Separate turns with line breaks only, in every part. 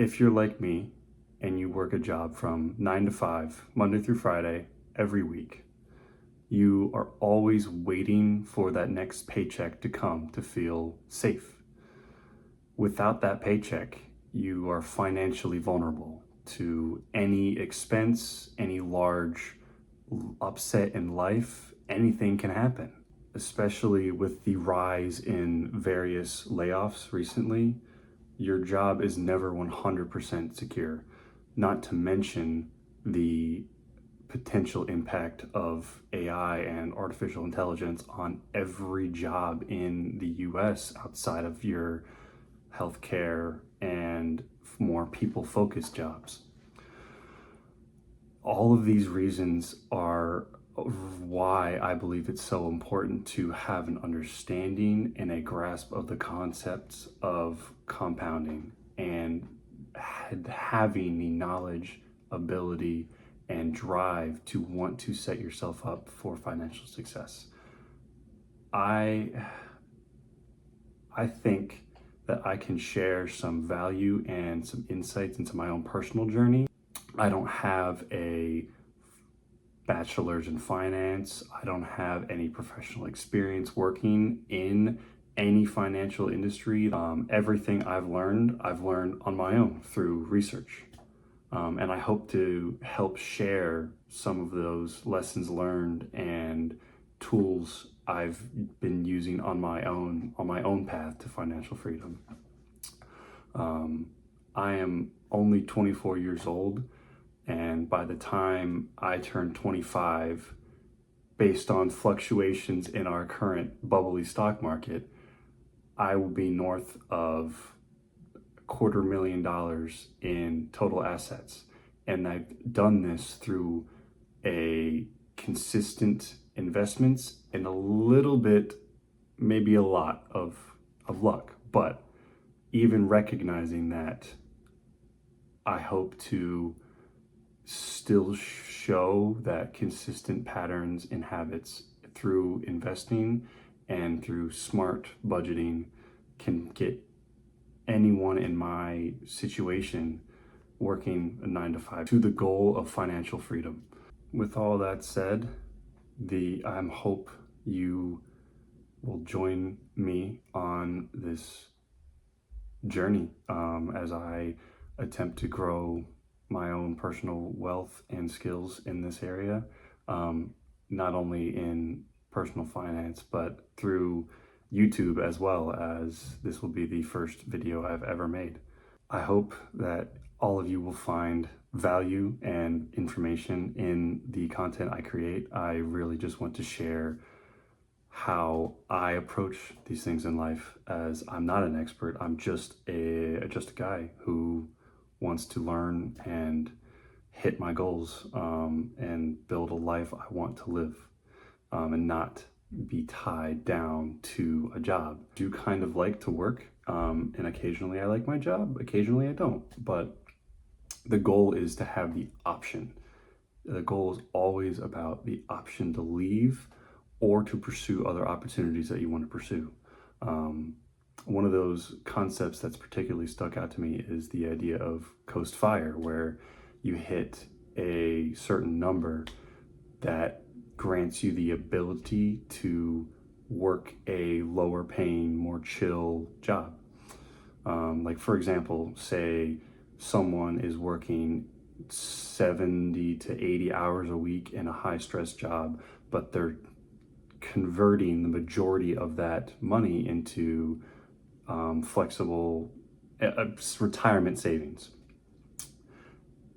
If you're like me and you work a job from 9 to 5, Monday through Friday, every week, you are always waiting for that next paycheck to come to feel safe. Without that paycheck, you are financially vulnerable to any expense, any large upset in life. Anything can happen, especially with the rise in various layoffs recently. Your job is never 100% secure, not to mention the potential impact of AI and artificial intelligence on every job in the US outside of your healthcare and more people-focused jobs. All of these reasons are why I believe it's so important to have an understanding and a grasp of the concepts of compounding and having the knowledge, ability, and drive to want to set yourself up for financial success. I think that I can share some value and some insights into my own personal journey. I don't have a bachelor's in finance. I don't have any professional experience working in any financial industry. Everything I've learned on my own through research. And I hope to help share some of those lessons learned and tools I've been using on my own path to financial freedom. I am only 24 years old, and by the time I turn 25, based on fluctuations in our current bubbly stock market, I will be north of $250,000 in total assets. And I've done this through a consistent investments and a little bit, maybe a lot of luck. But even recognizing that, I hope to still show that consistent patterns and habits through investing and through smart budgeting can get anyone in my situation working a 9 to 5 to the goal of financial freedom. With all that said, I hope you will join me on this journey as I attempt to grow my own personal wealth and skills in this area, not only in personal finance, but through YouTube, as well as this will be the first video I've ever made. I hope that all of you will find value and information in the content I create. I really just want to share how I approach these things in life, as I'm not an expert. I'm just a guy who wants to learn and hit my goals and build a life I want to live, and not be tied down to a job. I do kind of like to work, and occasionally I like my job, occasionally I don't, but the goal is to have the option. The goal is always about the option to leave or to pursue other opportunities that you want to pursue. One of those concepts that's particularly stuck out to me is the idea of coast fire, where you hit a certain number that grants you the ability to work a lower paying, more chill job. Like for example, say someone is working 70 to 80 hours a week in a high stress job, but they're converting the majority of that money into flexible retirement savings.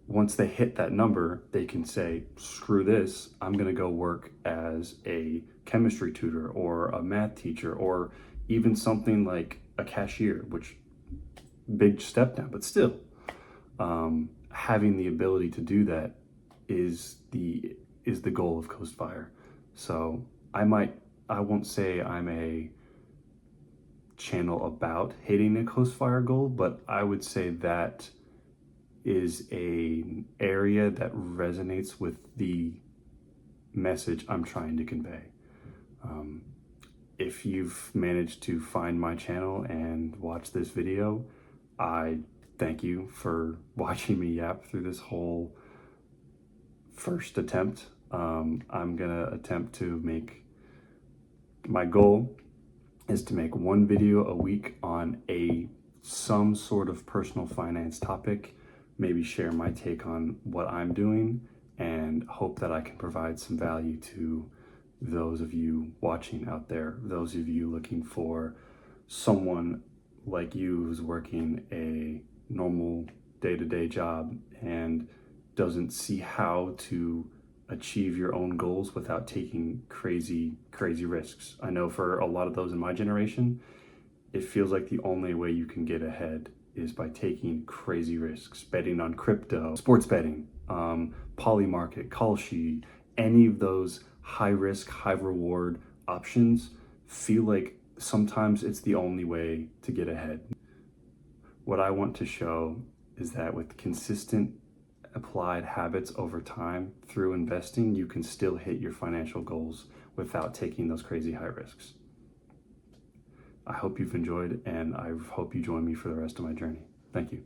Once they hit that number, they can say, screw this, I'm gonna go work as a chemistry tutor or a math teacher, or even something like a cashier, which big step down, but still, having the ability to do that is the goal of Coast Fire. So I won't say I'm a channel about hitting a Coast Fire goal, but I would say that is an area that resonates with the message I'm trying to convey. If you've managed to find my channel and watch this video, I thank you for watching me yap through this whole first attempt. I'm gonna attempt to my goal is to make one video a week on some sort of personal finance topic, maybe share my take on what I'm doing, and hope that I can provide some value to those of you watching out there, those of you looking for someone like you who's working a normal day-to-day job and doesn't see how to achieve your own goals without taking crazy risks. I know for a lot of those in my generation, it feels like the only way you can get ahead is by taking crazy risks, betting on crypto, sports betting, poly market, Kalshi, any of those high risk, high reward options feel like sometimes it's the only way to get ahead. What I want to show is that with consistent applied habits over time through investing, you can still hit your financial goals without taking those crazy high risks. I hope you've enjoyed, and I hope you join me for the rest of my journey. Thank you.